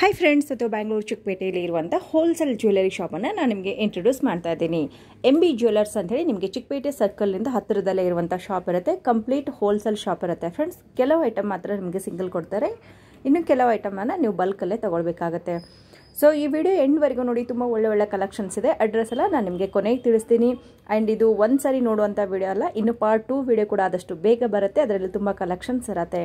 Hi friends, ಅದು ಬ್ಯಾಂಗ್ಳೂರು ಚಿಕ್ಕಪೇಟೆಯಲ್ಲಿ ಇರುವಂಥ wholesale jewellery ಶಾಪನ್ನು ನಾನು ನಿಮಗೆ ಇಂಟ್ರೊಡ್ಯೂಸ್ ಮಾಡ್ತಾ ಇದ್ದೀನಿ. MB ಜ್ಯುವೆಲರ್ಸ್ ಅಂತೇಳಿ ನಿಮಗೆ ಚಿಕ್ಕಪೇಟೆ ಸರ್ಕಲ್ನಿಂದ ಹತ್ತಿರದಲ್ಲೇ ಇರುವಂಥ ಶಾಪ್ ಇರುತ್ತೆ. ಕಂಪ್ಲೀಟ್ ಹೋಲ್ಸೇಲ್ ಶಾಪ್ ಇರುತ್ತೆ ಫ್ರೆಂಡ್ಸ್. ಕೆಲವು ಐಟಮ್ ಮಾತ್ರ ನಿಮಗೆ ಸಿಂಗಲ್ ಕೊಡ್ತಾರೆ, ಇನ್ನು ಕೆಲವು ಐಟಮನ್ನು ನೀವು ಬಲ್ಕಲ್ಲೇ ತೊಗೊಳ್ಬೇಕಾಗತ್ತೆ. ಸೊ ಈ ವಿಡಿಯೋ ಎಂಡ್ವರೆಗೂ ನೋಡಿ, ತುಂಬ ಒಳ್ಳೆ ಕಲೆಕ್ಷನ್ಸ್ ಇದೆ. ಅಡ್ರೆಸ್ ಎಲ್ಲ ನಾನು ನಿಮಗೆ ಕೊನೆಗೆ ತಿಳಿಸ್ತೀನಿ. ಆ್ಯಂಡ್ ಇದು ಒಂದು ಸಾರಿ ನೋಡುವಂಥ ವಿಡಿಯೋ ಅಲ್ಲ, ಇನ್ನು ಪಾರ್ಟ್ 2 ವಿಡಿಯೋ ಕೂಡ ಆದಷ್ಟು ಬೇಗ ಬರುತ್ತೆ. ಅದರಲ್ಲಿ ತುಂಬ ಕಲೆಕ್ಷನ್ಸ್ ಇರುತ್ತೆ.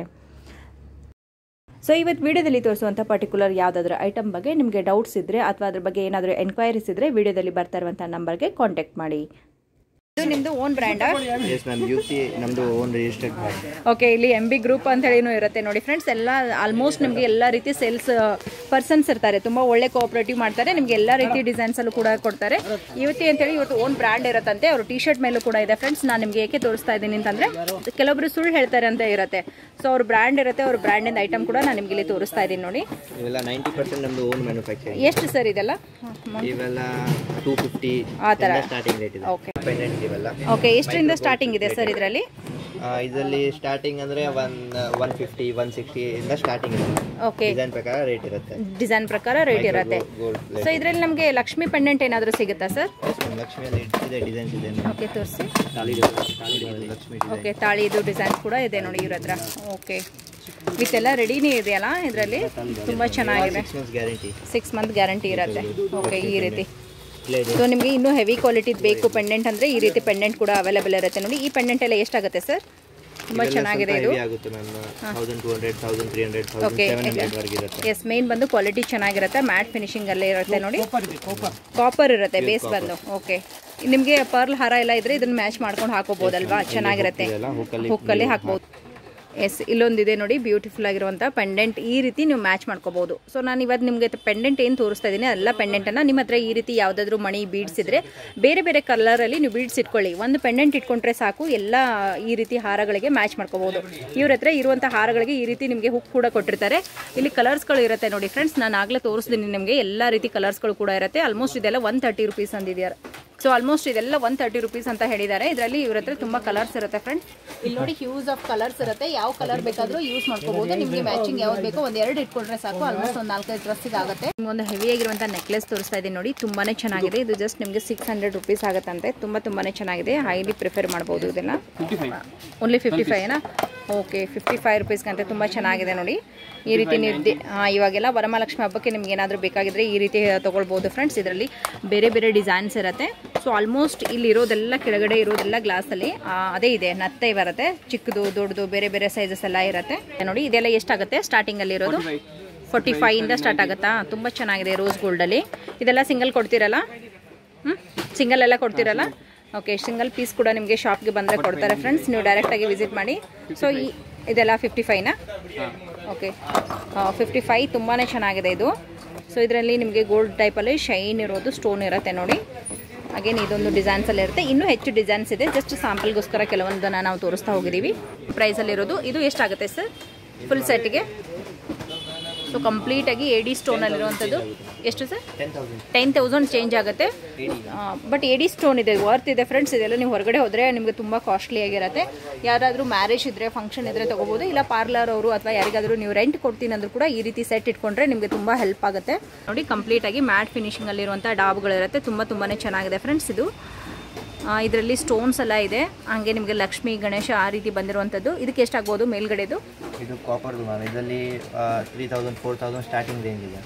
ಸೊ ಇವತ್ತು ವಿಡಿಯೋದಲ್ಲಿ ತೋರಿಸುವಂಥ ಪರ್ಟಿಕ್ಯುಲರ್ ಯಾವುದಾದ್ರೂ ಐಟಮ್ ಬಗ್ಗೆ ನಿಮಗೆ ಡೌಟ್ಸ್ ಇದ್ದರೆ ಅಥವಾ ಅದ್ರ ಬಗ್ಗೆ ಏನಾದರೂ ಎನ್ಕ್ವೈರೀಸ್ ಇದ್ದರೆ ವಿಡಿಯೋದಲ್ಲಿ ಬರ್ತಾ ಇರುವಂಥ ನಂಬರ್ಗೆ ಕಾಂಟ್ಯಾಕ್ಟ್ ಮಾಡಿ. ಇದು ನಿಮ್ಮದು ಓನ್ ಬ್ರ್ಯಾಂಡಾ? ಎಸ್ ಮ್ಯಾಮ್, ಯುತಿ ನಮ್ಮದು ಓನ್ ರಿಜಿಸ್ಟರ್ಡ್ ಬ್ರ್ಯಾಂಡ್. ಓಕೆ, ಇಲ್ಲಿ MB ಗ್ರೂಪ್ ಅಂತ ಹೇಳಿನೂ ಇರುತ್ತೆ ನೋಡಿ ಫ್ರೆಂಡ್ಸ್. ಎಲ್ಲ ಆಲ್ಮೋಸ್ಟ್ ನಿಮಗೆ ಎಲ್ಲ ರೀತಿ ಸೇಲ್ಸ್ ಪರ್ಸನ್ಸ್ ಇರ್ತಾರೆ, ತುಂಬ ಒಳ್ಳೆ ಕೋಆಪರೇಟಿವ್ ಮಾಡ್ತಾರೆ. ನಿಮಗೆ ಎಲ್ಲ ರೀತಿ ಡಿಸೈನ್ಸಲ್ಲೂ ಕೂಡ ಕೊಡ್ತಾರೆ. ಯುತಿ ಅಂತೇಳಿ ಇವತ್ತು ಓನ್ ಬ್ರ್ಯಾಂಡ್ ಇರುತ್ತಂತೆ. ಅವರು ಟಿ ಶರ್ಟ್ ಮೇಲೂ ಕೂಡ ಇದೆ ಫ್ರೆಂಡ್ಸ್. ನಾನು ನಿಮಗೆ ಏಕೆ ತೋರಿಸ್ತಾ ಇದ್ದೀನಿ ಅಂತಂದರೆ, ಕೆಲವೊಬ್ರು ಸುಳ್ಳು ಹೇಳ್ತಾರೆ ಅಂತ ಇರುತ್ತೆ. ಸೊ ಅವ್ರ ಬ್ರ್ಯಾಂಡ್ ಇರುತ್ತೆ, ಅವ್ರ ಬ್ರ್ಯಾಂಡಿಂದ ಐಟಮ್ ಕೂಡ ನಾನು ನಿಮಗೆ ಇಲ್ಲಿ ತೋರಿಸ್ತಾ ಇದ್ದೀನಿ ನೋಡಿ. ಇವೆಲ್ಲ 90% ನಮ್ಮದು ಓನ್ ಮ್ಯಾನುಫ್ಯಾಕ್ಚರಿಂಗ್. ಎಷ್ಟು ಸರ್ ಇದೆಲ್ಲ? ಇವೆಲ್ಲ 250 ಆ ಥರ ಸ್ಟಾರ್ಟಿಂಗ್ ರೇಟ್ ಇದೆ. ಓಕೆ ಇವೆಲ್ಲ ಓಕೆ, ಎಷ್ಟರಿಂದ ಸ್ಟಾರ್ಟಿಂಗ್ ಇದೆ ಸರ್ ಇದರಲ್ಲಿ? ಇದರಲ್ಲಿ ಸ್ಟಾರ್ಟಿಂಗ್ ಅಂದರೆ 150 160 ಇಂದ ಸ್ಟಾರ್ಟಿಂಗ್ ಇದೆ. ಓಕೆ, ಡಿಸೈನ್ ಪ್ರಕಾರ ರೇಟ್ ಇರುತ್ತೆ. ಡಿಸೈನ್ ಪ್ರಕಾರ ರೇಟ್ ಇರುತ್ತೆ. ಸೊ ಇದರಲ್ಲಿ ನಮಗೆ ಲಕ್ಷ್ಮಿ ಪೆಂಡೆಂಟ್ ಏನಾದರೂ ಸಿಗುತ್ತಾ ಸರ್? ಲಕ್ಷ್ಮಿಯಲ್ಲಿ ಇದೆ, ಡಿಸೈನ್ಸ್ ಇದೆ. ಓಕೆ, ತೋರಿಸಿ. ಲಕ್ಷ್ಮಿ ಓಕೆ, ತಾಳಿದು ಡಿಸೈನ್ಸ್ ಕೂಡ ಇದೆ ನೋಡಿ ಇವ್ರ ಹತ್ರ. ಓಕೆ, ವಿತ್ ಎಲ್ಲ ರೆಡಿನೇ ಇದೆಯಲ್ಲ ಇದರಲ್ಲಿ? ತುಂಬ ಚೆನ್ನಾಗಿದೆ. 6 ಮಂತ್ ಗ್ಯಾರಂಟಿ ಇರುತ್ತೆ. ಓಕೆ, ಈ ರೀತಿ. ಸೊ ನಿಮಗೆ ಇನ್ನೂ ಹೆವಿ ಕ್ವಾಲಿಟಿ ಬೇಕು ಪೆಂಡೆಂಟ್ ಅಂದರೆ ಈ ರೀತಿ ಪೆಂಡೆಂಟ್ ಕೂಡ ಅವೈಲೇಬಲ್ ಇರುತ್ತೆ ನೋಡಿ. ಈ ಪೆಂಡೆಂಟ್ ಎಲ್ಲ ಎಷ್ಟಾಗುತ್ತೆ ಸರ್? ತುಂಬ ಚೆನ್ನಾಗಿದೆ ಇದು. ಓಕೆ, ಎಸ್, ಮೇನ್ ಬಂದು ಕ್ವಾಲಿಟಿ ಚೆನ್ನಾಗಿರುತ್ತೆ. ಮ್ಯಾಟ್ ಫಿನಿಶಿಂಗ್ ಅಲ್ಲೇ ಇರುತ್ತೆ ನೋಡಿ. ಕಾಪರ್ ಇರುತ್ತೆ ಬೇಸ್ ಬಂದು. ಓಕೆ, ನಿಮಗೆ ಪರ್ಲ್ ಹಾರ ಎಲ್ಲ ಇದ್ರೆ ಇದನ್ನ ಮ್ಯಾಚ್ ಮಾಡ್ಕೊಂಡು ಹಾಕೋಬಹುದಲ್ವಾ? ಚೆನ್ನಾಗಿರುತ್ತೆ, ಹುಕ್ಕಲ್ಲಿ ಹಾಕ್ಬೋದು. ಎಸ್, ಇಲ್ಲೊಂದಿದೆ ನೋಡಿ, ಬ್ಯೂಟಿಫುಲ್ ಆಗಿರುವಂಥ ಪೆಂಡೆಂಟ್. ಈ ರೀತಿ ನೀವು ಮ್ಯಾಚ್ ಮಾಡ್ಕೋಬಹುದು. ಸೊ ನಾನು ಇವತ್ತು ನಿಮಗೆ ಪೆಂಡೆಂಟ್ ಏನು ತೋರಿಸ್ತಾ ಇದ್ದೀನಿ ಎಲ್ಲ ಪೆಂಡೆಂಟನ್ನು ನಿಮ್ಮ ಹತ್ರ ಈ ರೀತಿ ಯಾವುದಾದ್ರೂ ಮಣಿ ಬೀಡ್ಸ್ ಇದ್ದರೆ ಬೇರೆ ಬೇರೆ ಕಲರಲ್ಲಿ ನೀವು ಬೀಡ್ಸ್ ಇಟ್ಕೊಳ್ಳಿ. ಒಂದು ಪೆಂಡೆಂಟ್ ಇಟ್ಕೊಂಡ್ರೆ ಸಾಕು, ಎಲ್ಲ ಈ ರೀತಿ ಹಾರಗಳಿಗೆ ಮ್ಯಾಚ್ ಮಾಡ್ಕೋಬಹುದು. ಇವ್ರ ಹತ್ರ ಇರುವಂಥ ಹಾರಗಳಿಗೆ ಈ ರೀತಿ ನಿಮಗೆ ಹುಕ್ ಕೂಡ ಕೊಟ್ಟಿರ್ತಾರೆ. ಇಲ್ಲಿ ಕಲರ್ಸ್ಗಳು ಇರುತ್ತೆ ನೋಡಿ ಫ್ರೆಂಡ್ಸ್. ನಾನು ಆಗಲೇ ತೋರಿಸ್ತೀನಿ ನಿಮಗೆ, ಎಲ್ಲ ರೀತಿ ಕಲರ್ಸ್ಗಳು ಕೂಡ ಇರುತ್ತೆ. ಆಲ್ಮೋಸ್ಟ್ ಇದೆಲ್ಲ 130 ರುಪೀಸ್ ಅಂದಿದ್ದಾರೆ. ಸೊ ಆಲ್ಮೋಸ್ಟ್ ಇದೆಲ್ಲ 130 ರುಪೀಸ್ ಅಂತ ಹೇಳಿದ್ದಾರೆ. ಇದರಲ್ಲಿ ಇವ್ರ ಹತ್ರ ತುಂಬ ಕಲರ್ಸ್ ಇರುತ್ತೆ ಫ್ರೆಂಡ್ಸ್. ಇಲ್ಲಿ ನೋಡಿ, ಹ್ಯೂಸ್ ಆಫ್ ಕಲರ್ಸ್ ಇರುತ್ತೆ. ಯಾವ ಕಲರ್ ಬೇಕಾದರೂ ಯೂಸ್ ಮಾಡ್ಕೋಬಹುದು. ನಿಮಗೆ ಮ್ಯಾಚಿಂಗ್ ಯಾವ್ದು ಬೇಕೋ ಒಂದೆರಡು ಇಟ್ಕೊಂಡ್ರೆ ಸಾಕು. ಆಲ್ಮೋಸ್ಟ್ ಒಂದು 4-5 ಡ್ರೆಸ್ಸಿಗೆ ಆಗುತ್ತೆ. ಒಂದು ಹೆವಿ ಆಗಿರುವಂಥ ನೆಕ್ಲೆಸ್ ತೋರಿಸ್ತಾ ಇದ್ದೀನಿ ನೋಡಿ, ತುಂಬಾನೇ ಚೆನ್ನಾಗಿದೆ. ಇದು ಜಸ್ಟ್ ನಿಮಗೆ 600 ರುಪೀಸ್ ಆಗುತ್ತಂತೆ. ತುಂಬಾನೇ ಚೆನ್ನಾಗಿದೆ. ಹೈಲಿ ಪ್ರಿಫರ್ ಮಾಡ್ಬೋದು. ಇದೆಲ್ಲ ಓನ್ಲಿ 55ನಾ? ಓಕೆ, 55 ರುಪೀಸ್ಗಂತೆ ತುಂಬ ಚೆನ್ನಾಗಿದೆ ನೋಡಿ. ಈ ರೀತಿ ಇವಾಗೆಲ್ಲ ವರಮಹಾಲಕ್ಷ್ಮಿ ಹಬ್ಬಕ್ಕೆ ನಿಮ್ಗೆ ಏನಾದರೂ ಬೇಕಾಗಿದ್ರೆ ಈ ರೀತಿ ತೊಗೊಳ್ಬೋದು ಫ್ರೆಂಡ್ಸ್. ಇದರಲ್ಲಿ ಬೇರೆ ಬೇರೆ ಡಿಸೈನ್ಸ್ ಇರುತ್ತೆ. ಸೊ ಆಲ್ಮೋಸ್ಟ್ ಇಲ್ಲಿ ಇರೋದೆಲ್ಲ, ಕೆಳಗಡೆ ಇರೋದೆಲ್ಲ ಗ್ಲಾಸಲ್ಲಿ ಅದೇ ಇದೆ. ನತ್ತೆ ಬರುತ್ತೆ, ಚಿಕ್ಕದು ದೊಡ್ಡದು ಬೇರೆ ಬೇರೆ ಸೈಜಸ್ ಎಲ್ಲ ಇರುತ್ತೆ ನೋಡಿ. ಇದೆಲ್ಲ ಎಷ್ಟಾಗುತ್ತೆ ಸ್ಟಾರ್ಟಿಂಗಲ್ಲಿ ಇರೋದು? 45 ಇಂದ ಸ್ಟಾರ್ಟ್ ಆಗುತ್ತಾ? ತುಂಬ ಚೆನ್ನಾಗಿದೆ ರೋಸ್ ಗೋಲ್ಡಲ್ಲಿ. ಇದೆಲ್ಲ ಸಿಂಗಲ್ ಕೊಡ್ತೀರಲ್ಲ? ಸಿಂಗಲ್ ಎಲ್ಲ ಕೊಡ್ತೀರಲ್ಲ? ಓಕೆ, ಸಿಂಗಲ್ ಪೀಸ್ ಕೂಡ ನಿಮಗೆ ಶಾಪ್ಗೆ ಬಂದರೆ ಕೊಡ್ತಾರೆ ಫ್ರೆಂಡ್ಸ್. ನೀವು ಡೈರೆಕ್ಟಾಗಿ ವಿಸಿಟ್ ಮಾಡಿ. ಸೊ ಇದೆಲ್ಲ 55ನಾ? ಓಕೆ, 55 ತುಂಬಾ ಚೆನ್ನಾಗಿದೆ ಇದು. ಸೊ ಇದರಲ್ಲಿ ನಿಮಗೆ ಗೋಲ್ಡ್ ಟೈಪಲ್ಲಿ ಶೈನ್ ಇರೋದು ಸ್ಟೋನ್ ಇರುತ್ತೆ ನೋಡಿ. ಅಗೇನ್ ಇದೊಂದು ಡಿಸೈನ್ಸಲ್ಲಿ ಇರುತ್ತೆ. ಇನ್ನೂ ಹೆಚ್ಚು ಡಿಸೈನ್ಸ್ ಇದೆ. ಜಸ್ಟ್ ಸ್ಯಾಂಪಲ್ಗೋಸ್ಕರ ಕೆಲವೊಂದನ್ನು ನಾವು ತೋರಿಸ್ತಾ ಹೋಗಿದ್ದೀವಿ. ಪ್ರೈಸಲ್ಲಿರೋದು ಇದು ಎಷ್ಟಾಗುತ್ತೆ ಸರ್ ಫುಲ್ ಸೆಟ್ಗೆ? ಸೊ ಕಂಪ್ಲೀಟಾಗಿ AD ಸ್ಟೋನಲ್ಲಿರುವಂಥದ್ದು ಎಷ್ಟು ಸರ್? 10,000 ಚೇಂಜ್ ಆಗುತ್ತೆ. ಬಟ್ AD ಸ್ಟೋನ್ ಇದೆ, ವರ್ತ್ ಇದೆ ಫ್ರೆಂಡ್ಸ್. ಇದೆಲ್ಲ ನೀವು ಹೊರಗಡೆ ಹೋದರೆ ನಿಮಗೆ ತುಂಬ ಕಾಸ್ಟ್ಲಿ ಆಗಿರುತ್ತೆ. ಯಾರಾದರೂ ಮ್ಯಾರೇಜ್ ಇದ್ದರೆ, ಫಂಕ್ಷನ್ ಇದ್ದರೆ ತೊಗೋಬೋದು. ಇಲ್ಲ ಪಾರ್ಲರ್ ಅವರು ಅಥವಾ ಯಾರಿಗಾದರೂ ನೀವು ರೆಂಟ್ ಕೊಡ್ತೀನಿ ಅಂದರೂ ಕೂಡ ಈ ರೀತಿ ಸೆಟ್ ಇಟ್ಕೊಂಡ್ರೆ ನಿಮಗೆ ತುಂಬ ಹೆಲ್ಪ್ ಆಗುತ್ತೆ ನೋಡಿ. ಕಂಪ್ಲೀಟಾಗಿ ಮ್ಯಾಟ್ ಫಿನಿಶಿಂಗಲ್ಲಿರುವಂಥ ಡಾಬ್ಗಳಿರುತ್ತೆ. ತುಂಬಾ ಚೆನ್ನಾಗಿದೆ ಫ್ರೆಂಡ್ಸ್. ಇದು ಇದರಲ್ಲಿ ಸ್ಟೋನ್ಸ್ ಎಲ್ಲ ಇದೆ. ಹಾಗೆ ನಿಮಗೆ ಲಕ್ಷ್ಮಿ ಗಣೇಶ ಆ ರೀತಿ ಬಂದಿರುವಂಥದ್ದು. ಇದಕ್ಕೆ ಎಷ್ಟಾಗ್ಬೋದು ಮೇಲ್ಗಡೆದು? ಇದು ಕಾಪರ್ ಮ್ಯಾಮ್. ಇದರಲ್ಲಿ 3000 4000 ಸ್ಟಾರ್ಟಿಂಗ್ ರೇಂಜ್ ಇದೆ.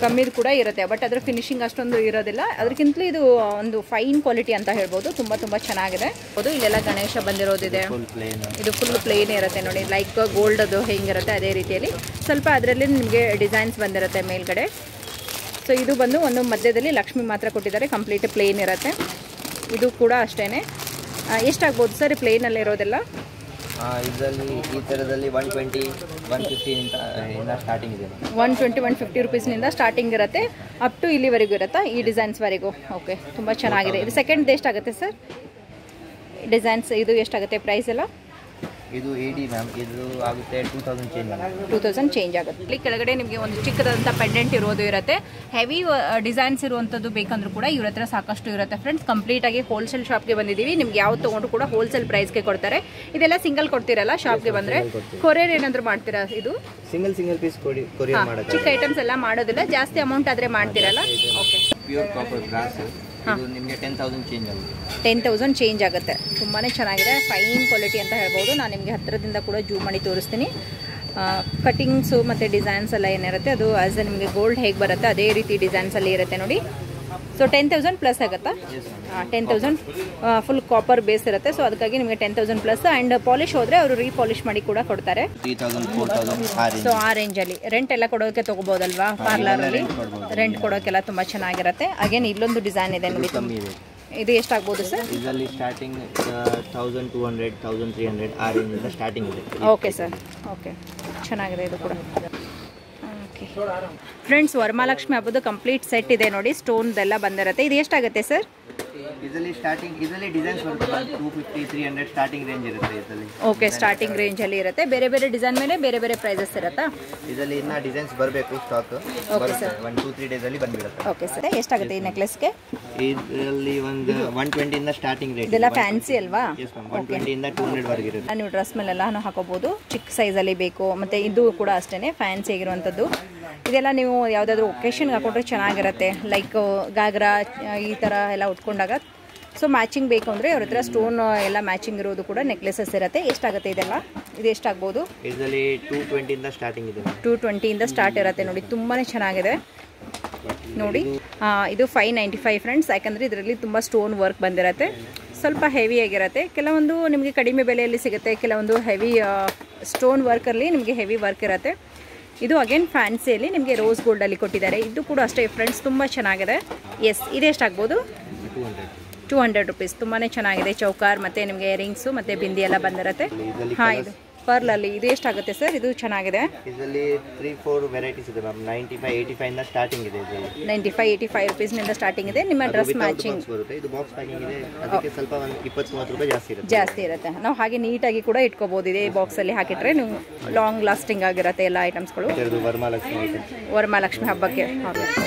ಕಮ್ಮಿದು ಕೂಡ ಇರುತ್ತೆ, ಬಟ್ ಅದರ ಫಿನಿಶಿಂಗ್ ಅಷ್ಟೊಂದು ಇರೋದಿಲ್ಲ. ಅದಕ್ಕಿಂತಲೂ ಇದು ಒಂದು ಫೈನ್ ಕ್ವಾಲಿಟಿ ಅಂತ ಹೇಳ್ಬೋದು. ತುಂಬ ಚೆನ್ನಾಗಿದೆ. ಹೌದು, ಇಲ್ಲೆಲ್ಲ ಗಣೇಶ ಬಂದಿರೋದಿದೆ. ಇದು ಫುಲ್ ಪ್ಲೇನ್ ಇರುತ್ತೆ ನೋಡಿ, ಲೈಕ್ ಗೋಲ್ಡ್ ಅದು ಹೆಂಗಿರುತ್ತೆ ಅದೇ ರೀತಿಯಲ್ಲಿ. ಸ್ವಲ್ಪ ಅದರಲ್ಲಿ ನಿಮಗೆ ಡಿಸೈನ್ಸ್ ಬಂದಿರುತ್ತೆ ಮೇಲ್ಗಡೆ. ಸೊ ಇದು ಬಂದು ಒಂದು ಮಧ್ಯದಲ್ಲಿ ಲಕ್ಷ್ಮಿ ಮಾತ್ರ ಕೊಟ್ಟಿದ್ದಾರೆ, ಕಂಪ್ಲೀಟ್ ಪ್ಲೇನ್ ಇರುತ್ತೆ. ಇದು ಕೂಡ ಅಷ್ಟೇ. ಎಷ್ಟಾಗ್ಬೋದು ಸರ್ ಪ್ಲೇನಲ್ಲಿ ಇರೋದೆಲ್ಲ? ಇದರಲ್ಲಿ ಈ ಥರದಲ್ಲಿ 120 150 ಇಂದ ಸ್ಟಾರ್ಟಿಂಗ್ ಇದೆ. 120 150 ರುಪೀಸ್ನಿಂದ ಸ್ಟಾರ್ಟಿಂಗ್ ಇರುತ್ತೆ. ಅಪ್ ಟು ಇಲ್ಲಿವರೆಗೂ ಇರುತ್ತಾ ಈ ಡಿಸೈನ್ಸ್ವರೆಗೂ? ಓಕೆ, ತುಂಬ ಚೆನ್ನಾಗಿದೆ. ಇದು ಸೆಕೆಂಡ್ ಎಷ್ಟಾಗುತ್ತೆ ಸರ್ ಡಿಸೈನ್ಸ್? ಇದು ಎಷ್ಟಾಗುತ್ತೆ ಪ್ರೈಸ್ ಎಲ್ಲ? ಇದು AD ಮ್ಯಾಮ್, ಇದು ಆಗುತ್ತೆ 2000 ಚೇಂಜ್. 2000 ಚೇಂಜ್ ಆಗುತ್ತೆ. ಇಲ್ಲಿ ಕೆಳಗಡೆ ನಿಮಗೆ ಒಂದು ಚಿಕ್ಕದಾದಂಥ ಪೆಂಡೆಂಟ್ ಇರೋದು ಇರುತ್ತೆ. ಹೆವಿ ಡಿಸೈನ್ಸ್ ಇರುವಂಥದ್ದು ಬೇಕಂದ್ರೂ ಕೂಡ ಇವ್ರ ಹತ್ರ ಸಾಕಷ್ಟು ಇರುತ್ತೆ ಫ್ರೆಂಡ್ಸ್. ಕಂಪ್ಲೀಟ್ ಆಗಿ ಹೋಲ್ಸೇಲ್ ಶಾಪ್ಗೆ ಬಂದಿದ್ದೀವಿ. ನಿಮ್ಗೆ ಯಾವ್ದು ತೊಗೊಂಡ್ರು ಕೂಡ ಹೋಲ್ಸೇಲ್ ಪ್ರೈಸ್ಗೆ ಕೊಡ್ತಾರೆ. ಇದೆಲ್ಲ ಸಿಂಗಲ್ ಕೊಡ್ತೀರಲ್ಲ ಶಾಪ್ಗೆ ಬಂದರೆ? ಕೊರಿಯರ್ ಏನಾದರೂ ಮಾಡ್ತೀರಾ? ಇದು ಸಿಂಗಲ್ ಪೀಸ್ ಕೊರಿಯರ್ ಮಾಡೋದು. ಚಿಕ್ಕ ಐಟಮ್ಸ್ ಎಲ್ಲ ಮಾಡೋದಿಲ್ಲ, ಜಾಸ್ತಿ ಅಮೌಂಟ್ ಆದರೆ ಮಾಡ್ತೀರಲ್ಲ? ಓಕೆ. ಪ್ಯೂರ್ ಕಾಪರ್ ಬ್ರಾಸ್, ಇದು ನಿಮಗೆ 10,000 ಚೇಂಜ್ ಆಗುತ್ತೆ. 10,000 ಚೇಂಜ್ ಆಗುತ್ತೆ. ತುಂಬಾ ಚೆನ್ನಾಗಿದೆ, ಫೈನ್ ಕ್ವಾಲಿಟಿ ಅಂತ ಹೇಳ್ಬೋದು. ನಾನು ನಿಮಗೆ ಹತ್ತಿರದಿಂದ ಕೂಡ ಜೂಮ್ ಮಾಡಿ ತೋರಿಸ್ತೀನಿ. ಕಟಿಂಗ್ಸು ಮತ್ತು ಡಿಸೈನ್ಸ್ ಎಲ್ಲ ಏನಿರುತ್ತೆ ಅದು ಆ್ಯಸ್ ಎ ನಿಮಗೆ ಗೋಲ್ಡ್ ಹೇಗೆ ಬರುತ್ತೆ ಅದೇ ರೀತಿ ಡಿಸೈನ್ಸಲ್ಲಿ ಇರುತ್ತೆ ನೋಡಿ. ಸೊ 10,000 ಪ್ಲಸ್ ಆಗುತ್ತಾ? 10,000 ಫುಲ್ ಕಾಪರ್ ಬೇಸ್ ಇರುತ್ತೆ. ಸೊ ಅದಕ್ಕಾಗಿ ನಿಮಗೆ 10,000 ಪ್ಲಸ್. ಆ್ಯಂಡ್ ಪಾಲಿಶ್ ಹೋದರೆ ಅವರು ರೀಪಾಲಿಶ್ ಮಾಡಿ ಕೂಡ ಕೊಡ್ತಾರೆ. 3,000 4,000 ಸೊ ಆ ರೇಂಜಲ್ಲಿ ರೆಂಟ್ ಎಲ್ಲ ಕೊಡೋಕ್ಕೆ ತೊಗೋಬೋದಲ್ವಾ? ಪಾರ್ಲರಲ್ಲಿ ರೆಂಟ್ ಕೊಡೋಕ್ಕೆಲ್ಲ ತುಂಬ ಚೆನ್ನಾಗಿರುತ್ತೆ. ಅಗೇನ್ ಇಲ್ಲೊಂದು ಡಿಸೈನ್ ಇದೆ ನೋಡಿ. ಇದು ಎಷ್ಟಾಗ್ಬೋದು ಸರ್? ಇದರಲ್ಲಿ ಸ್ಟಾರ್ಟಿಂಗ್ 1,200 1,300 ಆ ರೇಂಜಿಂದ ಸ್ಟಾರ್ಟಿಂಗ್ ಇದೆ. ಓಕೆ ಸರ್, ಓಕೆ, ಚೆನ್ನಾಗಿದೆ ಇದು ಕೂಡ. ಓಕೆ ಫ್ರೆಂಡ್ಸ್, ವರಮಹಾಲಕ್ಷ್ಮಿ ಹಬ್ಬದ ಕಂಪ್ಲೀಟ್ ಸೆಟ್ ಇದೆ ನೋಡಿ. ಸ್ಟೋನ್ದೆಲ್ಲ ಬಂದಿರುತ್ತೆ. ಇದು ಎಷ್ಟಾಗುತ್ತೆ ಸರ್? ಇದರಲ್ಲಿ ಡಿಸೈನ್ಸ್ ಬರುತ್ತೆ 250 300 ಸ್ಟಾರ್ಟಿಂಗ್ ರೇಂಜ್ ಇರುತ್ತೆ ಇದರಲ್ಲಿ. ಓಕೆ, ಸ್ಟಾರ್ಟಿಂಗ್ ರೇಂಜಲ್ಲಿ ಇರುತ್ತೆ. ಬೇರೆ ಬೇರೆ ಡಿಸೈನ್ ಮೇಲೆ ಬೇರೆ ಬೇರೆ ಪ್ರೈಸಸ್ ಇರುತ್ತಾ? ಇದರಲ್ಲಿ ಇನ್ನೂ ಡಿಸೈನ್ಸ್ ಬರಬೇಕು, ಸ್ಟಾಕ್. ಓಕೆ ಸರ್, 1-2-3 ಡೇಸಲ್ಲಿ ಬಂದ್ಬಿಡುತ್ತೆ. Okay sir. ಎಷ್ಟಾಗುತ್ತೆ ಈ ನೆಕ್ಲೆಸ್ಗೆ? ಇದರಲ್ಲಿ ಒಂದು 120 ಇಂದ ಸ್ಟಾರ್ಟಿಂಗ್ ರೇಟ್. ಇದೆಲ್ಲ ಫ್ಯಾನ್ಸಿ ಅಲ್ವಾ? 120 ಇಂದ 200 ವರೆಗೆ ಇರುತ್ತೆ. ನೀವು ಡ್ರೆಸ್ ಮೇಲೆಲ್ಲ ಹಾಕೋಬಹುದು. ಚಿಕ್ಕ ಸೈಜಲ್ಲಿ ಬೇಕು. ಮತ್ತು ಇದು ಕೂಡ ಅಷ್ಟೇ ಫ್ಯಾನ್ಸಿ ಆಗಿರುವಂಥದ್ದು. ಇದೆಲ್ಲ ನೀವು ಯಾವುದಾದ್ರೂ ಒಕೇಶನ್ಗೆ ಹಾಕೊಂಡ್ರೆ ಚೆನ್ನಾಗಿರುತ್ತೆ. ಲೈಕ್ ಗಾಗ್ರಾ ಈ ಥರ ಎಲ್ಲ ಉಟ್ಕೊಂಡಾಗ. ಸೊ ಮ್ಯಾಚಿಂಗ್ ಬೇಕು ಅಂದರೆ ಅವ್ರ ಹತ್ರ ಸ್ಟೋನ್ ಎಲ್ಲ ಮ್ಯಾಚಿಂಗ್ ಇರೋದು ಕೂಡ ನೆಕ್ಲೆಸಸ್ ಇರುತ್ತೆ. ಎಷ್ಟಾಗುತ್ತೆ ಇದೆಲ್ಲ? ಇದು ಎಷ್ಟಾಗ್ಬೋದು? ಇದರಲ್ಲಿ 220 ಇಂದ ಸ್ಟಾರ್ಟಿಂಗ್ ಇದೆ. 220 ಇಂದ ಸ್ಟಾರ್ಟ್ ಇರುತ್ತೆ ನೋಡಿ. ತುಂಬಾ ಚೆನ್ನಾಗಿದೆ ನೋಡಿ. ಇದು 595 ಫ್ರೆಂಡ್ಸ್. ಯಾಕಂದರೆ ಇದರಲ್ಲಿ ತುಂಬ ಸ್ಟೋನ್ ವರ್ಕ್ ಬಂದಿರುತ್ತೆ. ಸ್ವಲ್ಪ ಹೆವಿ ಆಗಿರುತ್ತೆ. ಕೆಲವೊಂದು ನಿಮಗೆ ಕಡಿಮೆ ಬೆಲೆಯಲ್ಲಿ ಸಿಗುತ್ತೆ, ಕೆಲವೊಂದು ಹೆವಿ ಸ್ಟೋನ್ ವರ್ಕಲ್ಲಿ ನಿಮಗೆ ಹೆವಿ ವರ್ಕ್ ಇರುತ್ತೆ. ಇದು ಅಗೇನ್ ಫ್ಯಾನ್ಸಿಯಲ್ಲಿ ನಿಮಗೆ ರೋಸ್ ಗೋಲ್ಡಲ್ಲಿ ಕೊಟ್ಟಿದ್ದಾರೆ. ಇದು ಕೂಡ ಅಷ್ಟೇ ಫ್ರೆಂಡ್ಸ್, ತುಂಬ ಚೆನ್ನಾಗಿದೆ. ಎಸ್, ಇದೆಷ್ಟಾಗ್ಬೋದು? 200 ರುಪೀಸ್. ತುಂಬಾ ಚೆನ್ನಾಗಿದೆ. ಚೌಕಾರ್ ಮತ್ತು ನಿಮಗೆ ಇಯರಿಂಗ್ಸು ಮತ್ತು ಬಿಂದಿ ಎಲ್ಲ ಬಂದಿರುತ್ತೆ. ಹಾಂ, ಇದು ಪರ್ಲಲ್ಲಿ. ಇದು ಎಷ್ಟಾಗುತ್ತೆ ಸರ್? ಇದು ಚೆನ್ನಾಗಿದೆ. ಇದರಲ್ಲಿ 3-4 ವೆರೈಟೀಸ್ ಇದೆ ಮ್ಯಾಮ್. 95-85 ಇಂದ ಸ್ಟಾರ್ಟಿಂಗ್ ಇದೆ. ಇದರಲ್ಲಿ 95-85 ರುಪೀಸ್ನಿಂದ ಸ್ಟಾರ್ಟಿಂಗ್ ಇದೆ. ನಿಮ್ಮ ಡ್ರೆಸ್ ಮ್ಯಾಚಿಂಗ್ ಬರುತ್ತೆ. ಇದು ಬಾಕ್ಸ್ ಪ್ಯಾಕಿಂಗ್ ಇದೆ, ಅದಕ್ಕೆ ಸ್ವಲ್ಪ ಒಂದು 20-30 ರೂಪಾಯಿ ಜಾಸ್ತಿ ಇರುತ್ತೆ. ನಾವು ಹಾಗೆ ನೀಟಾಗಿ ಕೂಡ ಇಟ್ಕೋಬಹುದು. ಇದೇ ಬಾಕ್ಸಲ್ಲಿ ಹಾಕಿಟ್ರೆ ನೀವು ಲಾಂಗ್ ಲಾಸ್ಟಿಂಗ್ ಆಗಿರುತ್ತೆ ಎಲ್ಲ ಐಟಮ್ಸ್ಗಳು. ವರಮಹಾಲಕ್ಷ್ಮಿ ಹಬ್ಬಕ್ಕೆ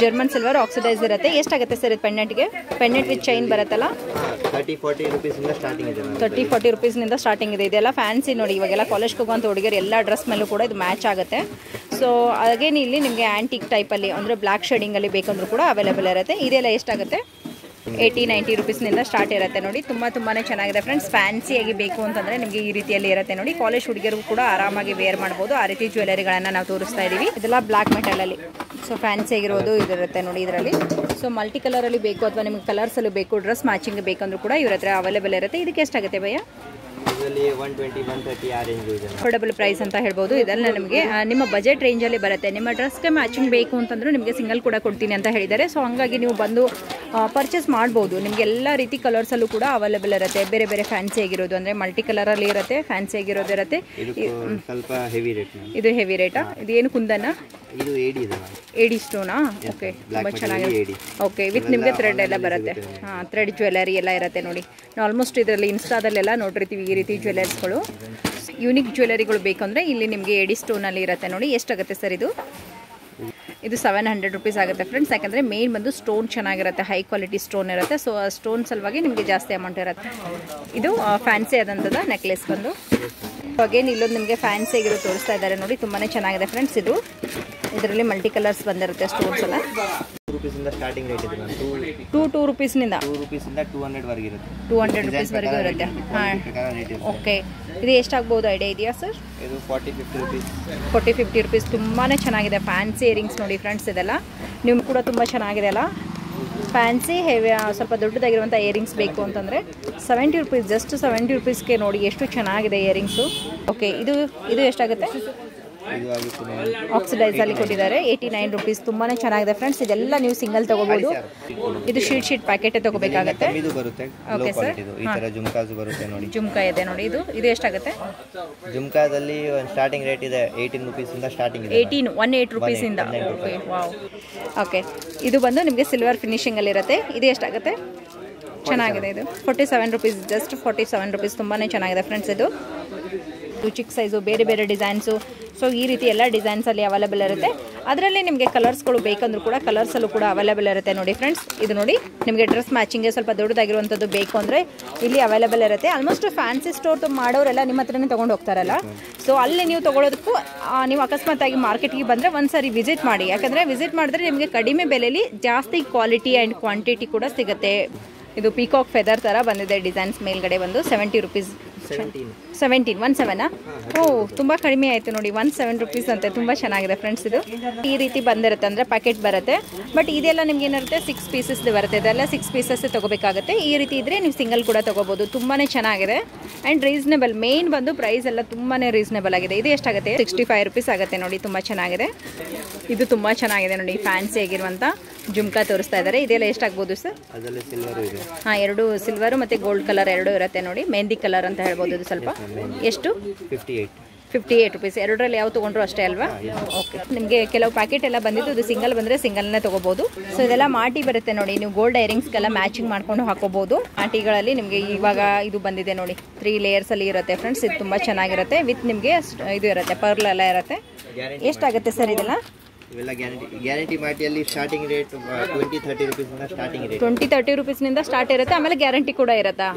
ಜರ್ಮನ್ ಸಿಲ್ವರ್ ಆಕ್ಸಿಡೈಸ್ ಇರುತ್ತೆ. ಎಷ್ಟಾಗುತ್ತೆ ಸರ್ ಇದು ಪೆಂಡೆಂಟ್ಗೆ? ಪೆಂಡೆಂಟ್ ವಿತ್ ಚೈನ್ ಬರುತ್ತಲ್ಲ, 30-40 ರೂಪೀಸಿಂದ ಸ್ಟಾರ್ಟಿಂಗ್ ಇದೆ. 30-40 ರುಪೀಸ್ನಿಂದ ಸ್ಟಾರ್ಟಿಂಗ್ ಇದೆ. ಇದೆಲ್ಲ ಫ್ಯಾನ್ಸಿ ನೋಡಿ. ಇವಾಗೆಲ್ಲ ಕಾಲೇಜ್ಗೆ ಹೋಗುವಂಥ ಹುಡುಗರು ಎಲ್ಲ ಡ್ರೆಸ್ ಮೇಲೂ ಕೂಡ ಇದು ಮ್ಯಾಚ್ ಆಗುತ್ತೆ. ಸೊ ಅಗೇನ್ ಇಲ್ಲಿ ನಿಮಗೆ ಆ್ಯಂಟಿಕ್ ಟೈಪಲ್ಲಿ ಅಂದರೆ ಬ್ಲ್ಯಾಕ್ ಶೇಡಿಂಗಲ್ಲಿ ಬೇಕಂದ್ರೂ ಕೂಡ ಅವೈಲೇಬಲ್ ಇರುತ್ತೆ. ಇದೆಲ್ಲ ಎಷ್ಟಾಗುತ್ತೆ? 80-90 ರುಪೀಸ್ನಿಂದ ಸ್ಟಾರ್ಟ್ ಇರುತ್ತೆ ನೋಡಿ. ತುಂಬಾ ಚೆನ್ನಾಗಿದೆ ಫ್ರೆಂಡ್ಸ್. ಫ್ಯಾನ್ಸಿಯಾಗಿ ಬೇಕು ಅಂತಂದರೆ ನಿಮಗೆ ಈ ರೀತಿಯಲ್ಲಿ ಇರುತ್ತೆ ನೋಡಿ. ಕಾಲೇಜ್ ಹುಡುಗಿಯರು ಕೂಡ ಆರಾಮಾಗಿ ವೇರ್ ಮಾಡ್ಬೋದು. ಆ ರೀತಿ ಜ್ಯುವೆಲರಿಗಳನ್ನು ನಾವು ತೋರಿಸ್ತಾ ಇದ್ದೀವಿ. ಇದೆಲ್ಲ ಬ್ಲ್ಯಾಕ್ ಮೆಟಲಲ್ಲಿ ಸೊ ಫ್ಯಾನ್ಸಿ ಆಗಿರೋದು ಇದಿರುತ್ತೆ ನೋಡಿ ಇದರಲ್ಲಿ. ಸೊ ಮಲ್ಟಿ ಕಲರಲ್ಲಿ ಬೇಕು ಅಥವಾ ನಿಮಗೆ ಕಲರ್ಸಲ್ಲೂ ಬೇಕು, ಡ್ರೆಸ್ ಮ್ಯಾಚಿಂಗ್ ಬೇಕಂದ್ರೂ ಕೂಡ ಇವ್ರ ಹತ್ರ ಅವೈಲೇಬಲ್ ಇರುತ್ತೆ. ಇದಕ್ಕೆ ಎಷ್ಟಾಗುತ್ತೆ ಭಯ್ಯ? ಇದರಲ್ಲಿ 120-130 ಆ ರೇಂಜ್ ಇದೆ. ಅಫೋರ್ಡಬಲ್ ಪ್ರೈಸ್ ಅಂತ ಹೇಳ್ಬೋದು. ಇದೆಲ್ಲ ನಿಮಗೆ ನಿಮ್ಮ ಬಜೆಟ್ ರೇಂಜಲ್ಲಿ ಬರುತ್ತೆ. ನಿಮ್ಮ ಡ್ರೆಸ್ಗೆ ಮ್ಯಾಚಿಂಗ್ ಬೇಕು ಅಂತಂದ್ರೆ ನಿಮಗೆ ಸಿಂಗಲ್ ಕೂಡ ಕೊಡ್ತೀನಿ ಅಂತ ಹೇಳಿದ್ದಾರೆ. ಸೊ ಹಂಗಾಗಿ ನೀವು ಬಂದು ಪರ್ಚೇಸ್ ಮಾಡ್ಬೋದು. ನಿಮಗೆ ಎಲ್ಲ ರೀತಿ ಕಲರ್ಸಲ್ಲೂ ಕೂಡ ಅವೈಲೇಬಲ್ ಇರುತ್ತೆ. ಬೇರೆ ಬೇರೆ ಫ್ಯಾನ್ಸಿ ಆಗಿರೋದು ಅಂದರೆ ಮಲ್ಟಿ ಕಲರಲ್ಲಿ ಇರುತ್ತೆ, ಫ್ಯಾನ್ಸಿ ಆಗಿರೋದು ಇರುತ್ತೆ. ಸ್ವಲ್ಪ ಹೆವಿ ರೇಟ್. ಇದು ಹೆವಿ ರೇಟಾ? ಇದು ಏನು ಕುಂದನ? ಇದು AD ಇದೆ. AD ಸ್ಟೋನಾ? ಓಕೆ, ತುಂಬ ಚೆನ್ನಾಗಿದೆ. ಓಕೆ, ವಿತ್ ನಿಮಗೆ ಥ್ರೆಡ್ ಎಲ್ಲ ಬರುತ್ತೆ. ಹಾಂ, ಥ್ರೆಡ್ ಜ್ಯುವೆಲರಿ ಎಲ್ಲ ಇರುತ್ತೆ ನೋಡಿ. ನಾವು ಆಲ್ಮೋಸ್ಟ್ ಇದರಲ್ಲಿ ಇನ್ಸ್ಟಾದಲ್ಲೆಲ್ಲ ನೋಡಿರ್ತೀವಿ ಈ ರೀತಿ ಜ್ಯುವೆಲರ್ಸ್ಗಳು. ಯೂನಿಕ್ ಜ್ಯುವೆಲರಿಗಳು ಬೇಕಂದರೆ ಇಲ್ಲಿ ನಿಮಗೆ AD ಸ್ಟೋನಲ್ಲಿ ಇರುತ್ತೆ ನೋಡಿ. ಎಷ್ಟಾಗುತ್ತೆ ಸರ್ ಇದು? ಇದು 700 ರುಪೀಸ್ ಆಗುತ್ತೆ ಫ್ರೆಂಡ್ಸ್. ಯಾಕಂದರೆ ಮೇನ್ ಬಂದು ಸ್ಟೋನ್ ಚೆನ್ನಾಗಿರುತ್ತೆ, ಹೈ ಕ್ವಾಲಿಟಿ ಸ್ಟೋನ್ ಇರುತ್ತೆ. ಸೊ ಆ ಸ್ಟೋನ್ ಸಲುವಾಗಿ ನಿಮಗೆ ಜಾಸ್ತಿ ಅಮೌಂಟ್ ಇರುತ್ತೆ. ಇದು ಫ್ಯಾನ್ಸಿ ಆದಂಥದ್ದು ನೆಕ್ಲೆಸ್ ಬಂದು. ಅಗೇನ್ ಇಲ್ಲೊಂದು ನಿಮಗೆ ಫ್ಯಾನ್ಸಿ ಆಗಿರೋ ತೋರಿಸ್ತಾ ಇದ್ದಾರೆ ನೋಡಿ. ತುಂಬಾ ಚೆನ್ನಾಗಿದೆ ಫ್ರೆಂಡ್ಸ್. ಇದು ಇದರಲ್ಲಿ ಮಲ್ಟಿ ಕಲರ್ಸ್ ಬಂದಿರುತ್ತೆ ಸ್ಟೋನ್ಸ್ ಎಲ್ಲ. 2 ರೂಪೀಸಿಂದ ಸ್ಟಾರ್ಟಿಂಗ್ ರೇಟ್ ಇದೆ ಮ್ಯಾಮ್. 2 ರೂಪೀಸ್ನಿಂದ 2 ರೂಪೀಸಿಂದ 200 ವರೆಗೆ ಇರುತ್ತೆ. 200 ರುಪೀಸ್ವರೆಗೂ ಇರುತ್ತೆ. ಹಾಂ, ಓಕೆ. ಇದು ಎಷ್ಟಾಗ್ಬೋದು ಐಡಿಯಾ ಇದೆಯಾ ಸರ್? ಇದು 40-50 ರೂಪೀಸ್. 40-50 ರುಪೀಸ್. ತುಂಬಾ ಚೆನ್ನಾಗಿದೆ. ಫ್ಯಾನ್ಸಿ ಇಯರಿಂಗ್ಸ್ ನೋಡಿ ಫ್ರೆಂಡ್ಸ್. ಇದೆಲ್ಲ ನಿಮ್ಗೆ ಕೂಡ ತುಂಬ ಚೆನ್ನಾಗಿದೆ ಅಲ್ಲ. ಫ್ಯಾನ್ಸಿ ಹೆವಿ ಸ್ವಲ್ಪ ದೊಡ್ಡದಾಗಿರುವಂಥ ಇಯರಿಂಗ್ಸ್ ಬೇಕು ಅಂತಂದರೆ 70 ರುಪೀಸ್, ಜಸ್ಟ್ 70 ರುಪೀಸ್ಗೆ ನೋಡಿ ಎಷ್ಟು ಚೆನ್ನಾಗಿದೆ ಇಯರಿಂಗ್ಸು. ಓಕೆ, ಇದು ಎಷ್ಟಾಗುತ್ತೆ? ಆಕ್ಸಿಡೈಸ್ ಅಲ್ಲಿ ಕೊಟ್ಟಿದ್ದಾರೆ. 89 ರುಪೀಸ್. ತುಂಬಾ ಚೆನ್ನಾಗಿದೆ ಫ್ರೆಂಡ್ಸ್. ಇದೆಲ್ಲ ನೀವು ಸಿಂಗಲ್ ತಗೋಬಹುದು. ಇದು ಶೀಟ್ ಪ್ಯಾಕೆಟ್ ತಗೋಬೇಕಾಗುತ್ತೆ. Okay sir. ಈ ತರ ಜುಮ್ಕಾಸ್ ಬರುತ್ತೆ ನೋಡಿ. ಜುಮ್ಕಾ ಇದೆ ನೋಡಿ. ಇದು ಎಷ್ಟಾಗುತ್ತೆ? ಜುಮ್ಕಾದಲ್ಲಿ ಸ್ಟಾರ್ಟಿಂಗ್ ರೇಟ್ ಇದೆ 18 ರೂಪೀಸ್ ಇಂದ ಸ್ಟಾರ್ಟಿಂಗ್ ಇದೆ. 18 ರೂಪೀಸ್ ಇಂದ. Okay, wow. ಓಕೆ, ಇದು ಬಂದು ನಿಮಗೆ ಸಿಲ್ವರ್ ಫಿನಿಶಿಂಗ್ ಅಲ್ಲಿ ಇರುತ್ತೆ. ಇದು ಎಷ್ಟಾಗುತ್ತೆ? ಚೆನ್ನಾಗಿದೆ. ಇದು 47 ರುಪೀಸ್, ಜಸ್ಟ್ 47 ರುಪೀಸ್. ತುಂಬಾ ಚೆನ್ನಾಗಿದೆ ಫ್ರೆಂಡ್ಸ್. ಇದು ಚಿಕ್ಕ ಸೈಜು, ಬೇರೆ ಬೇರೆ ಡಿಸೈನ್ಸು. ಸೊ ಈ ರೀತಿ ಎಲ್ಲ ಡಿಸೈನ್ಸಲ್ಲಿ ಅವೈಲೇಬಲ್ ಇರುತ್ತೆ. ಅದರಲ್ಲಿ ನಿಮಗೆ ಕಲರ್ಸ್ಗಳು ಬೇಕಂದ್ರೂ ಕೂಡ ಕಲರ್ಸಲ್ಲೂ ಕೂಡ ಅವೈಲೇಬಲ್ ಇರುತ್ತೆ ನೋಡಿ ಫ್ರೆಂಡ್ಸ್. ಇದು ನೋಡಿ, ನಿಮಗೆ ಡ್ರೆಸ್ ಮ್ಯಾಚಿಂಗ್ಗೆ ಸ್ವಲ್ಪ ದೊಡ್ಡದಾಗಿರುವಂಥದ್ದು ಬೇಕು ಅಂದರೆ ಇಲ್ಲಿ ಅವೈಲೇಬಲ್ ಇರುತ್ತೆ. ಆಲ್ಮೋಸ್ಟ್ ಫ್ಯಾನ್ಸಿ ಸ್ಟೋರ್ ಮಾಡೋರೆಲ್ಲ ನಿಮ್ಮ ಹತ್ರನೇ ತೊಗೊಂಡು ಹೋಗ್ತಾರಲ್ಲ. ಸೊ ಅಲ್ಲಿ ನೀವು ತೊಗೊಳೋದಕ್ಕೂ ನೀವು ಅಕಸ್ಮಾತಾಗಿ ಮಾರ್ಕೆಟ್ಗೆ ಬಂದರೆ ಒಂದು ಸಾರಿ ವಿಸಿಟ್ ಮಾಡಿ. ಯಾಕಂದರೆ ವಿಸಿಟ್ ಮಾಡಿದ್ರೆ ನಿಮಗೆ ಕಡಿಮೆ ಬೆಲೆಯಲ್ಲಿ ಜಾಸ್ತಿ ಕ್ವಾಲಿಟಿ ಆ್ಯಂಡ್ ಕ್ವಾಂಟಿಟಿ ಕೂಡ ಸಿಗುತ್ತೆ. ಇದು ಪೀಕಾಕ್ ಫೆದರ್ ಥರ ಬಂದಿದೆ ಡಿಸೈನ್ಸ್. ಮೇಲ್ಗಡೆ ಒಂದು 70 ರುಪೀಸ್. 17 ಓ, ತುಂಬ ಕಡಿಮೆ ಆಯಿತು ನೋಡಿ, 17 ರುಪೀಸ್ ಅಂತೆ. ತುಂಬ ಚೆನ್ನಾಗಿದೆ ಫ್ರೆಂಡ್ಸ್. ಇದು ಈ ರೀತಿ ಬಂದಿರುತ್ತೆ, ಅಂದರೆ ಪ್ಯಾಕೆಟ್ ಬರುತ್ತೆ. ಬಟ್ ಇದೆಲ್ಲ ನಿಮ್ಗೆ ಏನಿರುತ್ತೆ 6 ಪೀಸಸ್ ಬರುತ್ತೆ. ಇದೆಲ್ಲ 6 ಪೀಸಸ್ ತೊಗೋಬೇಕಾಗುತ್ತೆ. ಈ ರೀತಿ ಇದ್ದರೆ ನೀವು ಸಿಂಗಲ್ ಕೂಡ ತೊಗೋಬೋದು. ತುಂಬಾ ಚೆನ್ನಾಗಿದೆ ಆ್ಯಂಡ್ ರೀಸನೇಬಲ್. ಮೇನ್ ಬಂದು ಪ್ರೈಸ್ ಎಲ್ಲ ತುಂಬಾ ರೀಸನೇಬಲ್ ಆಗಿದೆ. ಇದು ಎಷ್ಟಾಗುತ್ತೆ? 65 ರುಪೀಸ್ ಆಗುತ್ತೆ ನೋಡಿ. ತುಂಬ ಚೆನ್ನಾಗಿದೆ. ಇದು ತುಂಬ ಚೆನ್ನಾಗಿದೆ ನೋಡಿ, ಫ್ಯಾನ್ಸಿ ಆಗಿರುವಂಥ ಜುಮ್ಕಾ ತೋರಿಸ್ತಾ ಇದ್ದಾರೆ. ಇದೆಲ್ಲ ಎಷ್ಟಾಗ್ಬೋದು ಸರ್? ಹಾಂ, 2 ಸಿಲ್ವರು ಮತ್ತು ಗೋಲ್ಡ್ ಕಲರ್ 2 ಇರುತ್ತೆ ನೋಡಿ. ಮೆಹಂದಿ ಕಲರ್ ಅಂತ ಹೇಳ್ಬೋದು. ಇದು ಸ್ವಲ್ಪ ಎಷ್ಟು? 58 ರುಪೀಸ್. ಎರಡರಲ್ಲಿ ಯಾವ ತೊಗೊಂಡ್ರು ಅಷ್ಟೇ ಅಲ್ವಾ? ಓಕೆ. ನಿಮಗೆ ಕೆಲವು ಪ್ಯಾಕೆಟ್ ಎಲ್ಲ ಬಂದಿದ್ದು, ಇದು ಸಿಂಗಲ್ ಬಂದರೆ ಸಿಂಗಲ್ನೇ ತೊಗೋಬೋದು. ಸೊ ಇದೆಲ್ಲ ಮಾಟಿ ಬರುತ್ತೆ ನೋಡಿ. ನೀವು ಗೋಲ್ಡ್ ಇಯರಿಂಗ್ಸ್ಗೆಲ್ಲ ಮ್ಯಾಚಿಂಗ್ ಮಾಡ್ಕೊಂಡು ಹಾಕೋಬೋದು. ಮಾಟಿಗಳಲ್ಲಿ ನಿಮಗೆ ಇವಾಗ ಇದು ಬಂದಿದೆ ನೋಡಿ, 3 ಲೇಯರ್ಸಲ್ಲಿ ಇರುತ್ತೆ ಫ್ರೆಂಡ್ಸ್. ಇದು ತುಂಬ ಚೆನ್ನಾಗಿರುತ್ತೆ. ವಿತ್ ನಿಮಗೆ ಇದು ಇರುತ್ತೆ, ಪರ್ಲ್ ಎಲ್ಲ ಇರುತ್ತೆ. ಎಷ್ಟಾಗುತ್ತೆ ಸರ್ ಇದೆಲ್ಲ? ಇವೆಲ್ಲ ಗ್ಯಾರಂಟಿ ಮಾಟಿಯಲ್ಲಿ ಸ್ಟಾರ್ಟಿಂಗ್ ರೇಟ್ 20-30 ರುಪೀಸ್ನಿಂದ ಸ್ಟಾರ್ಟಿಂಗ್ ರೇಟ್ 20-30 ರುಪೀಸ್ನಿಂದ ಸ್ಟಾರ್ಟ್ ಇರುತ್ತೆ. ಆಮೇಲೆ ಗ್ಯಾರಂಟಿ ಕೂಡ ಇರುತ್ತಾ?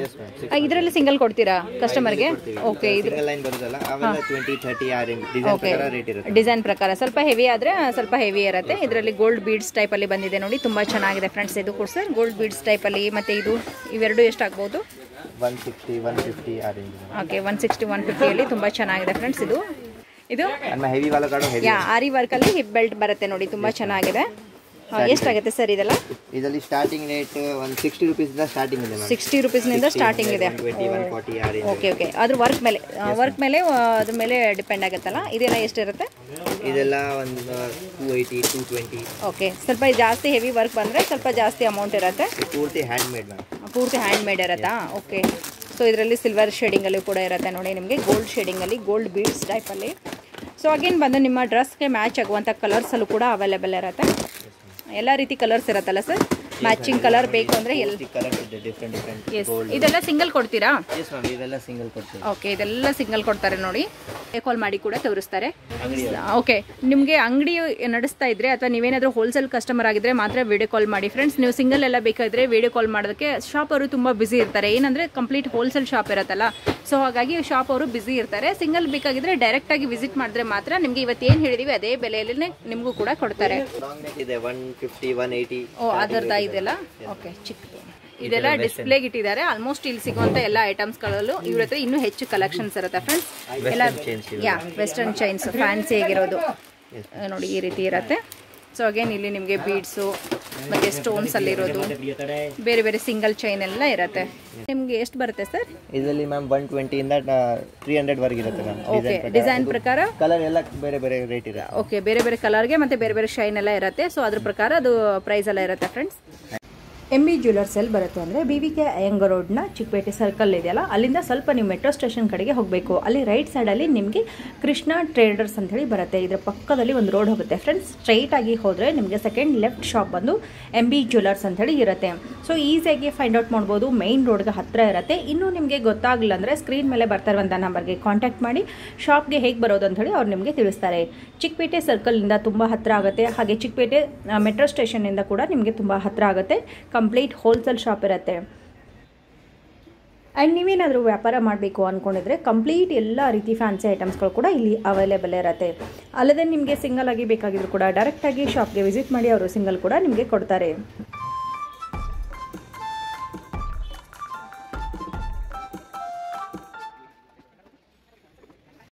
ಇದರಲ್ಲಿ ಸಿಂಗಲ್ ಕೊಡ್ತೀರಾ ಕಸ್ಟಮರ್ಗೆ? ಓಕೆ. ಸಿಂಗಲ್ ಲೈನ್ ಬರುತ್ತಲ್ಲ, ಅವೆಲ್ಲ 20-30 ಆ ಡಿಸೈನ್ ಪ್ರಕಾರ ರೇಟ್ ಇರುತ್ತೆ. ಡಿಸೈನ್ ಪ್ರಕಾರ ಸ್ವಲ್ಪ ಹೆವಿ ಆದರೆ ಸ್ವಲ್ಪ ಹೆವಿ ಇರುತ್ತೆ. ಇದರಲ್ಲಿ ಗೋಲ್ಡ್ ಬೀಡ್ಸ್ ಟೈಪಲ್ಲಿ ಬಂದಿದೆ ನೋಡಿ. ತುಂಬ ಚೆನ್ನಾಗಿದೆ ಫ್ರೆಂಡ್ಸ್. ಇದು ಕೂಡ ಸರ್ ಗೋಲ್ಡ್ ಬೀಡ್ಸ್ ಟೈಪಲ್ಲಿ. ಮತ್ತು ಇದು ಇವೆರಡು ಎಷ್ಟಾಗ್ಬೋದು? 160-150 ಆ ರೇಂಜ್. ಓಕೆ, 160-150 ತುಂಬ ಚೆನ್ನಾಗಿದೆ ಫ್ರೆಂಡ್ಸ್. ಇದು ಹೆವಿ ವಾಲ ಕಾರ್ಡು, ಆರಿ ವರ್ಕಲ್ಲಿ ಹಿಪ್ ಬೆಲ್ಟ್ ಬರುತ್ತೆ ನೋಡಿ. ತುಂಬ ಚೆನ್ನಾಗಿದೆ. ಎಷ್ಟಾಗುತ್ತೆ ಸರ್ ಇದೆಲ್ಲ? ಇದರಲ್ಲಿ ಸ್ಟಾರ್ಟಿಂಗ್ ರೇಟ್ 60 ರುಪೀಸ್ನಿಂದ ಸ್ಟಾರ್ಟಿಂಗ್ ಇದೆ. 60 ರುಪೀಸ್ನಿಂದ ಸ್ಟಾರ್ಟಿಂಗ್ ಇದೆ. ಓಕೆ. ಅದ್ರ ವರ್ಕ್ ಮೇಲೆ ಅದ್ರ ಮೇಲೆ ಡಿಪೆಂಡ್ ಆಗುತ್ತಲ್ಲ. ಇದೆಲ್ಲ ಎಷ್ಟಿರುತ್ತೆ? ಇದೆಲ್ಲ ಒಂದು 280-220. ಓಕೆ. ಸ್ವಲ್ಪ ಜಾಸ್ತಿ ಹೆವಿ ವರ್ಕ್ ಬಂದರೆ ಸ್ವಲ್ಪ ಜಾಸ್ತಿ ಅಮೌಂಟ್ ಇರುತ್ತೆ. ಪೂರ್ತಿ ಹ್ಯಾಂಡ್ ಮೇಡ್ ಇರುತ್ತಾ? ಓಕೆ. ಸೊ ಇದರಲ್ಲಿ ಸಿಲ್ವರ್ ಶೇಡಿಂಗಲ್ಲಿ ಕೂಡ ಇರುತ್ತೆ ನೋಡಿ. ನಿಮಗೆ ಗೋಲ್ಡ್ ಶೇಡಿಂಗಲ್ಲಿ, ಗೋಲ್ಡ್ ಬೀಡ್ಸ್ ಟೈಪಲ್ಲಿ. ಸೊ ಅಗೇನ್ ಬಂದು ನಿಮ್ಮ ಡ್ರೆಸ್ಗೆ ಮ್ಯಾಚ್ ಆಗುವಂಥ ಕಲರ್ಸಲ್ಲೂ ಕೂಡ ಅವೈಲೇಬಲ್ ಇರುತ್ತೆ. ಎಲ್ಲ ರೀತಿ ಕಲರ್ಸ್ ಇರುತ್ತಲ್ಲ ಸರ್? ಮ್ಯಾಚಿಂಗ್ ಕಲರ್ ಬೇಕು ಅಂದರೆ ಇದೆಲ್ಲ ಸಿಂಗಲ್ ಕೊಡ್ತೀರಾ? ಓಕೆ, ಇದೆಲ್ಲ ಸಿಂಗಲ್ ಕೊಡ್ತಾರೆ ನೋಡಿ. ಕಾಲ್ ಮಾಡಿ ಕೂಡ ತೋರಿಸ್ತಾರೆ. ಓಕೆ, ನಿಮಗೆ ಅಂಗಡಿ ನಡೆಸ್ತಾ ಇದ್ರೆ ಅಥವಾ ನೀವೇನಾದರೂ ಹೋಲ್ಸೇಲ್ ಕಸ್ಟಮರ್ ಆಗಿದ್ರೆ ಮಾತ್ರ ವಿಡಿಯೋ ಕಾಲ್ ಮಾಡಿ ಫ್ರೆಂಡ್ಸ್. ನೀವು ಸಿಂಗಲ್ ಎಲ್ಲ ಬೇಕಾದರೆ ವಿಡಿಯೋ ಕಾಲ್ ಮಾಡೋದಕ್ಕೆ ಶಾಪ್ ಅವರು ತುಂಬ ಬ್ಯುಸಿ ಇರ್ತಾರೆ. ಏನಂದರೆ ಕಂಪ್ಲೀಟ್ ಹೋಲ್ಸೇಲ್ ಶಾಪ್ ಇರುತ್ತಲ್ಲ. ಸೊ ಹಾಗಾಗಿ ಶಾಪ್ ಅವರು ಬ್ಯುಸಿ ಇರ್ತಾರೆ. ಸಿಂಗಲ್ ಬೇಕಾಗಿದ್ರೆ ಡೈರೆಕ್ಟಾಗಿ ವಿಸಿಟ್ ಮಾಡಿದ್ರೆ ಮಾತ್ರ ನಿಮಗೆ ಇವತ್ತು ಏನು ಹೇಳಿದೀವಿ ಅದೇ ಬೆಲೆಯಲ್ಲಿ ನಿಮಗೂ ಕೂಡ ಕೊಡ್ತಾರೆ. ಓ, ಅದರ್ದ ಇದೆಲ್ಲ. ಓಕೆ, ಚಿಕ್ಕದು ಇದೆಲ್ಲ ಡಿಸ್ಪ್ಲೇಗೆ ಇಟ್ಟಿದ್ದಾರೆ. ಆಲ್ಮೋಸ್ಟ್ ಇಲ್ಲಿ ಸಿಗುವಂಥ ಎಲ್ಲ ಐಟಮ್ಸ್ಗಳಲ್ಲೂ ಇವ್ರ ಹತ್ರ ಇನ್ನೂ ಹೆಚ್ಚು ಕಲೆಕ್ಷನ್ಸ್ ಇರುತ್ತೆ ಫ್ರೆಂಡ್ಸ್. ಎಲ್ಲ ವೆಸ್ಟರ್ನ್ ಚೈನ್ಸ್ ಫ್ಯಾನ್ಸಿ ಆಗಿರೋದು ನೋಡಿ, ಈ ರೀತಿ ಇರುತ್ತೆ. ಸೊ ಅಗೇನ್ ಇಲ್ಲಿ ನಿಮಗೆ ಬೀಡ್ಸು ಮತ್ತು ಸ್ಟೋನ್ಸಲ್ಲಿರೋದು ಬೇರೆ ಬೇರೆ ಸಿಂಗಲ್ ಚೈನ್ ಎಲ್ಲ ಇರುತ್ತೆ. ನಿಮಗೆ ಎಷ್ಟು ಬರುತ್ತೆ ಸರ್ ಇದರಲ್ಲಿ? ಮ್ಯಾಮ್ 120ಇಂದ 300 ವರೆಗೆ ಇರುತ್ತೆ ಮ್ಯಾಮ್. ಓಕೆ. ಡಿಸೈನ್ ಪ್ರಕಾರ ಕಲರ್ ಎಲ್ಲ ಬೇರೆ ಬೇರೆ ರೇಟ್ ಇದೆ. ಓಕೆ, ಬೇರೆ ಬೇರೆ ಕಲರ್ಗೆ ಮತ್ತು ಬೇರೆ ಬೇರೆ ಶೈನ್ ಎಲ್ಲ ಇರುತ್ತೆ. ಸೊ ಅದ್ರ ಪ್ರಕಾರ ಅದು ಪ್ರೈಸ್ ಎಲ್ಲ ಇರುತ್ತೆ ಫ್ರೆಂಡ್ಸ್. MB ಜ್ಯುವೆಲರ್ಸ್ ಎಲ್ಲಿ ಬರುತ್ತೆ ಅಂದರೆ BVK ಅಯ್ಯಂಗಾರ್ ರೋಡ್ನ ಚಿಕ್ಕಪೇಟೆ ಸರ್ಕಲ್ ಇದೆಯಲ್ಲ, ಅಲ್ಲಿಂದ ಸ್ವಲ್ಪ ನೀವು ಮೆಟ್ರೋ ಸ್ಟೇಷನ್ ಕಡೆಗೆ ಹೋಗಬೇಕು. ಅಲ್ಲಿ ರೈಟ್ ಸೈಡಲ್ಲಿ ನಿಮಗೆ ಕೃಷ್ಣ ಟ್ರೇಡರ್ಸ್ ಅಂತ ಹೇಳಿ ಬರುತ್ತೆ. ಇದರ ಪಕ್ಕದಲ್ಲಿ ಒಂದು ರೋಡ್ ಹೋಗುತ್ತೆ ಫ್ರೆಂಡ್ಸ್. ಸ್ಟ್ರೈಟ್ ಆಗಿ ಹೋದರೆ ನಿಮಗೆ ಸೆಕೆಂಡ್ ಲೆಫ್ಟ್ ಶಾಪ್ ಬಂದು MB ಜ್ಯುವೆಲರ್ಸ್ ಅಂತ ಹೇಳಿ ಇರುತ್ತೆ. ಸೊ ಈಸಿಯಾಗಿ ಫೈಂಡ್ ಔಟ್ ಮಾಡ್ಬೋದು. ಮೈನ್ ರೋಡ್ಗೆ ಹತ್ತಿರ ಇರುತ್ತೆ. ಇನ್ನೂ ನಿಮಗೆ ಗೊತ್ತಾಗಲಿಲ್ಲ ಅಂದರೆ ಸ್ಕ್ರೀನ್ ಮೇಲೆ ಬರ್ತಾ ಇರುವಂಥ ನಂಬರ್ಗೆ ಕಾಂಟ್ಯಾಕ್ಟ್ ಮಾಡಿ ಶಾಪ್ಗೆ ಹೇಗೆ ಬರೋದು ಅಂತ ಹೇಳಿ ಅವ್ರು ನಿಮಗೆ ತಿಳಿಸ್ತಾರೆ. ಚಿಕ್ಕಪೇಟೆ ಸರ್ಕಲ್ನಿಂದ ತುಂಬ ಹತ್ತಿರ ಆಗುತ್ತೆ. ಹಾಗೆ ಚಿಕ್ಕಪೇಟೆ ಮೆಟ್ರೋ ಸ್ಟೇಷನ್ನಿಂದ ಕೂಡ ನಿಮಗೆ ತುಂಬ ಹತ್ತಿರ ಆಗುತ್ತೆ. ಕಂಪ್ಲೀಟ್ ಹೋಲ್ಸೇಲ್ ಶಾಪ್ ಇರುತ್ತೆ. ಆ್ಯಂಡ್ ನೀವೇನಾದರೂ ವ್ಯಾಪಾರ ಮಾಡಬೇಕು ಅಂದ್ಕೊಂಡಿದ್ರೆ ಕಂಪ್ಲೀಟ್ ಎಲ್ಲ ರೀತಿ ಫ್ಯಾನ್ಸಿ ಐಟಮ್ಸ್ಗಳು ಕೂಡ ಇಲ್ಲಿ ಅವೈಲೇಬಲ್ ಇರುತ್ತೆ. ಅಲ್ಲದೆ ನಿಮಗೆ ಸಿಂಗಲ್ ಆಗಿ ಬೇಕಾಗಿದ್ರು ಕೂಡ ಡೈರೆಕ್ಟಾಗಿ ಶಾಪ್ಗೆ ವಿಸಿಟ್ ಮಾಡಿ ಅವರು ಸಿಂಗಲ್ ಕೂಡ ನಿಮಗೆ ಕೊಡ್ತಾರೆ.